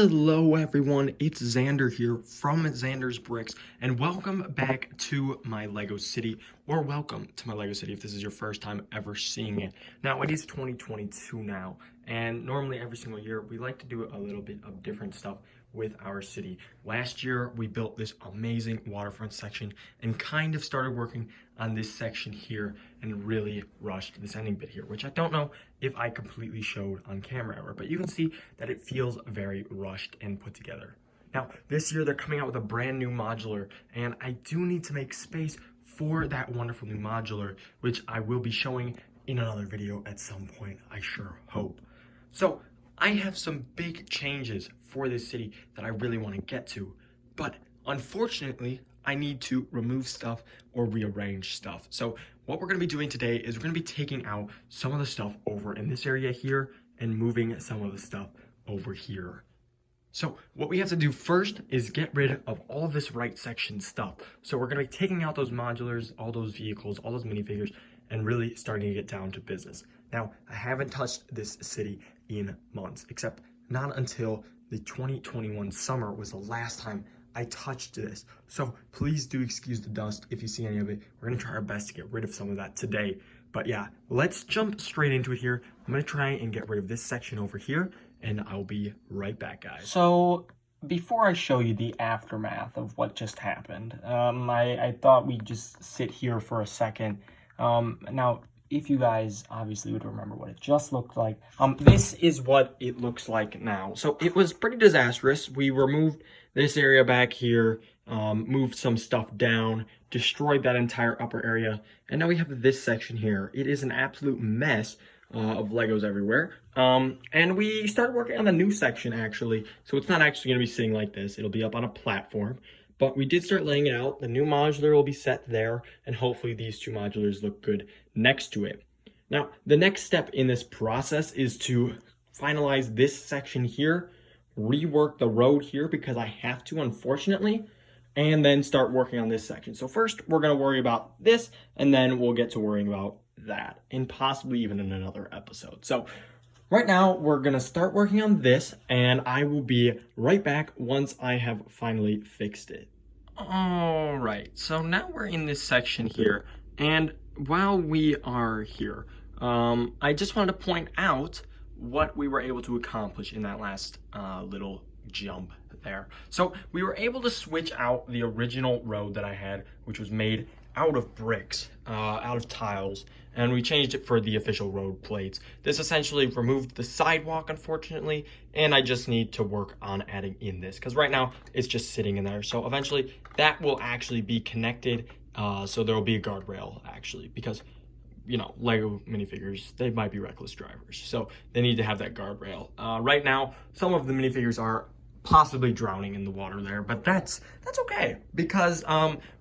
Hello everyone, it's Xander here from Xander's Bricks, and welcome back to my Lego City, or welcome to my Lego City if this is your first time ever seeing it. Now, it is 2022 now, and normally every single year we like to do a little bit of different stuff with our city. Last year we built this amazing waterfront section and kind of started working on this section here and really rushed this ending bit here, which I don't know if I completely showed on camera ever, but you can see that it feels very rushed and put together. Now, this year they're coming out with a brand new modular, and I do need to make space for that wonderful new modular, which I will be showing in another video at some point, I sure hope. So I have some big changes for this city that I really want to get to, but unfortunately, I need to remove stuff or rearrange stuff. So what we're going to be doing today is we're going to be taking out some of the stuff over in this area here and moving some of the stuff over here. So what we have to do first is get rid of all of this right section stuff. So we're going to be taking out those modulars, all those vehicles, all those minifigures, and really starting to get down to business. Now, I haven't touched this city in months, except not until the 2021 summer was the last time I touched this. So please do excuse the dust if you see any of it. We're gonna try our best to get rid of some of that today. But yeah, let's jump straight into it here. I'm gonna try and get rid of this section over here, and I'll be right back, guys. So before I show you the aftermath of what just happened, I thought we'd just sit here for a second. Now, if you guys obviously would remember what it just looked like, this is what it looks like now. So it was pretty disastrous. We removed this area back here, moved some stuff down, destroyed that entire upper area, and now we have this section here. It is an absolute mess of Legos everywhere. And we started working on the new section, actually. So it's not actually going to be sitting like this. It'll be up on a platform. But we did start laying it out. The new modular will be set there, and hopefully these two modulars look good next to it. Now, the next step in this process is to finalize this section here, rework the road here because I have to, unfortunately, and then start working on this section. So first, we're going to worry about this, and then we'll get to worrying about that, and possibly even in another episode. So right now, we're going to start working on this, and I will be right back once I have finally fixed it. All right, so now we're in this section here, and while we are here, I just wanted to point out what we were able to accomplish in that last little jump there. So we were able to switch out the original road that I had, which was made out of bricks, out of tiles, and we changed it for the official road plates. This essentially removed the sidewalk, unfortunately, and I just need to work on adding in this because right now it's just sitting in there. So eventually that will actually be connected, so there will be a guardrail actually, because you know, Lego minifigures, they might be reckless drivers, so they need to have that guardrail. Right now, some of the minifigures are possibly drowning in the water there, but that's okay because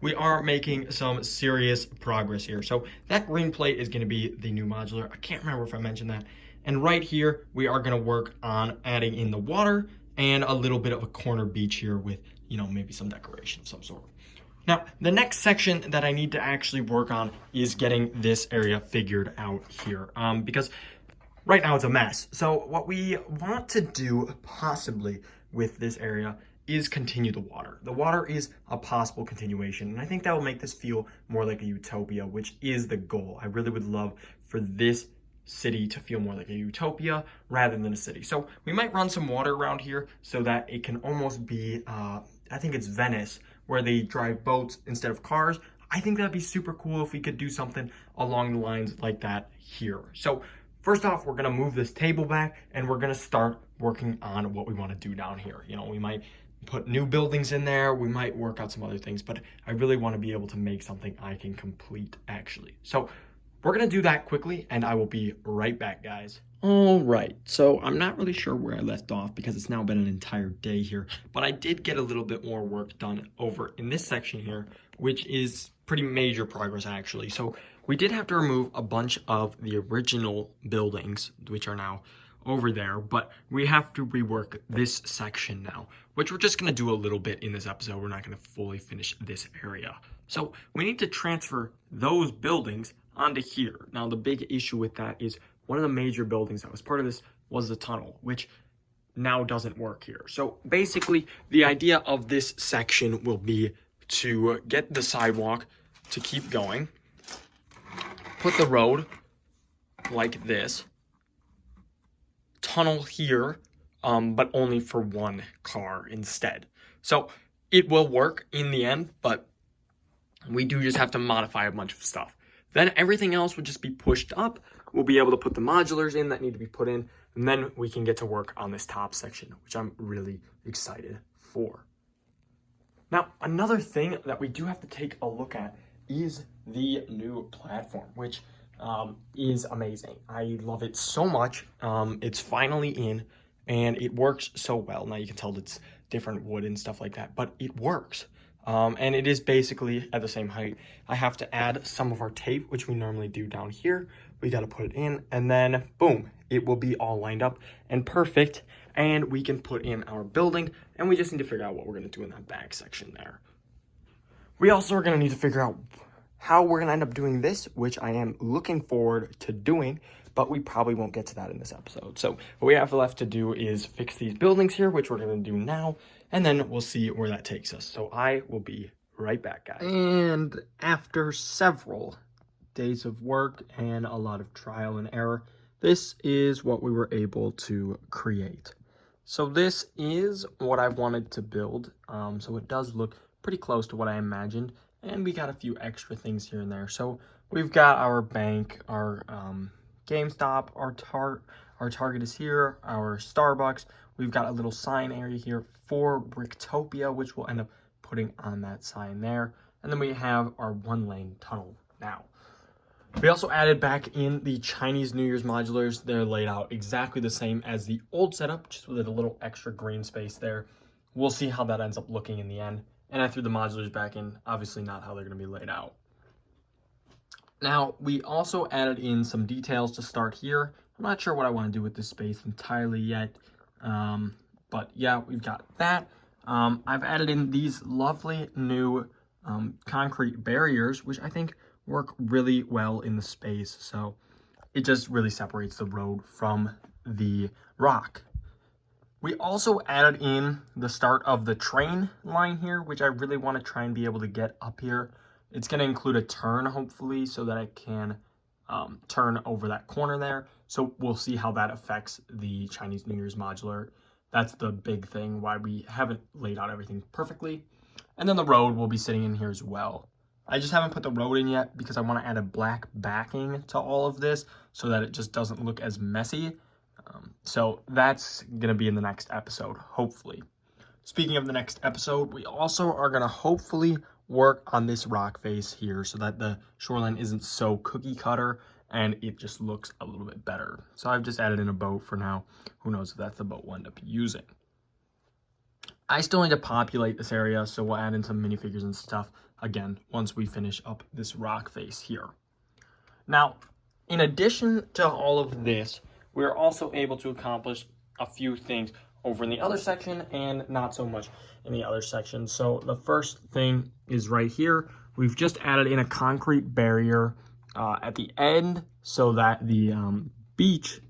we are making some serious progress here. So that green plate is going to be the new modular. I can't remember if I mentioned that. And right here, we are going to work on adding in the water and a little bit of a corner beach here with, you know, maybe some decoration of some sort. Now, the next section that I need to actually work on is getting this area figured out here, because right now it's a mess. So what we want to do possibly with this area is continue the water. The water is a possible continuation, and I think that will make this feel more like a utopia, which is the goal. I really would love for this city to feel more like a utopia rather than a city. So we might run some water around here so that it can almost be, I think it's Venice, where they drive boats instead of cars. I think that'd be super cool if we could do something along the lines like that here. So first off, we're gonna move this table back and we're gonna start working on what we wanna do down here. You know, we might put new buildings in there, we might work out some other things, but I really wanna be able to make something I can complete actually. So we're gonna do that quickly and I will be right back, guys. All right, so I'm not really sure where I left off because it's now been an entire day here, but I did get a little bit more work done over in this section here, which is pretty major progress actually. So we did have to remove a bunch of the original buildings, which are now over there, but we have to rework this section now, which we're just gonna do a little bit in this episode. We're not gonna fully finish this area. So we need to transfer those buildings onto here. Now the big issue with that is one of the major buildings that was part of this was the tunnel, which now doesn't work here. So basically, the idea of this section will be to get the sidewalk to keep going, put the road like this, tunnel here, but only for one car instead. So it will work in the end, but we do just have to modify a bunch of stuff. Then everything else would just be pushed up. We'll be able to put the modulars in that need to be put in, and then we can get to work on this top section, which I'm really excited for. Now, another thing that we do have to take a look at is the new platform, which is amazing. I love it so much. It's finally in, and it works so well. Now you can tell it's different wood and stuff like that, but it works. And it is basically at the same height. I have to add some of our tape, which we normally do down here. We got to put it in, and then boom, it will be all lined up and perfect. And we can put in our building, and we just need to figure out what we're going to do in that back section there. We also are going to need to figure out how we're going to end up doing this, which I am looking forward to doing, but we probably won't get to that in this episode. So what we have left to do is fix these buildings here, which we're going to do now, and then we'll see where that takes us. So I will be right back, guys. And after several days of work and a lot of trial and error, this is what we were able to create. So this is what I wanted to build. So it does look pretty close to what I imagined, and we got a few extra things here and there. So we've got our bank, our GameStop, our Target is here, our Starbucks. We've got a little sign area here for Bricktopia, which we'll end up putting on that sign there. And then we have our 1-lane tunnel now. We also added back in the Chinese New Year's modulars. They're laid out exactly the same as the old setup, just with a little extra green space there. We'll see how that ends up looking in the end. And I threw the modulars back in, obviously not how they're going to be laid out. Now, we also added in some details to start here. I'm not sure what I want to do with this space entirely yet. But yeah, we've got that. I've added in these lovely new concrete barriers, which I think work really well in the space. So it just really separates the road from the rock. We also added in the start of the train line here, which I really want to try and be able to get up here. It's going to include a turn, hopefully, so that I can turn over that corner there. So we'll see how that affects the Chinese New Year's modular. That's the big thing, why we haven't laid out everything perfectly. And then the road will be sitting in here as well. I just haven't put the road in yet because I want to add a black backing to all of this so that it just doesn't look as messy. So that's going to be in the next episode, hopefully. Speaking of the next episode, we also are going to hopefully work on this rock face here so that the shoreline isn't so cookie cutter and it just looks a little bit better. So I've just added in a boat for now. Who knows if that's the boat we'll end up using. I still need to populate this area, so we'll add in some minifigures and stuff again once we finish up this rock face here. Now, in addition to all of this, we're also able to accomplish a few things over in the other section and not so much in the other section. So the first thing is right here. We've just added in a concrete barrier at the end so that the beach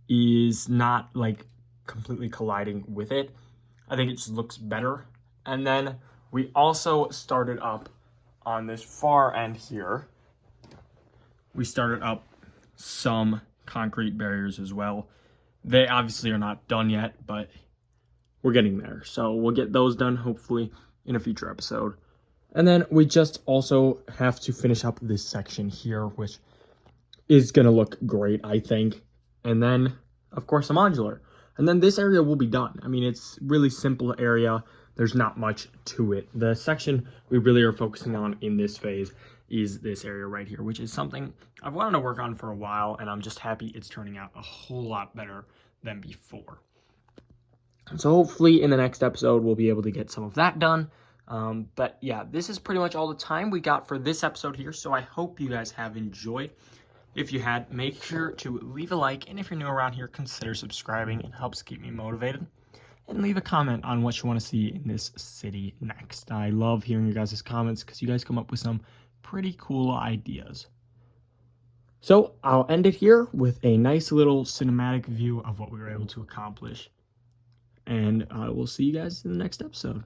is not like completely colliding with it. I think it just looks better. And then we also started up on this far end here. We started up some concrete barriers as well. They obviously are not done yet, but we're getting there. So we'll get those done hopefully in a future episode. And then we just also have to finish up this section here, which is going to look great, I think. And then, of course, a modular. And then this area will be done. I mean, it's really simple area. There's not much to it. The section we really are focusing on in this phase is this area right here, which is something I've wanted to work on for a while, and I'm just happy it's turning out a whole lot better than before. So hopefully in the next episode, we'll be able to get some of that done. But yeah, this is pretty much all the time we got for this episode here. So I hope you guys have enjoyed. If you had, make sure to leave a like. And if you're new around here, consider subscribing. It helps keep me motivated. And leave a comment on what you want to see in this city next. I love hearing your guys' comments because you guys come up with some pretty cool ideas. So I'll end it here with a nice little cinematic view of what we were able to accomplish. and I will see you guys in the next episode.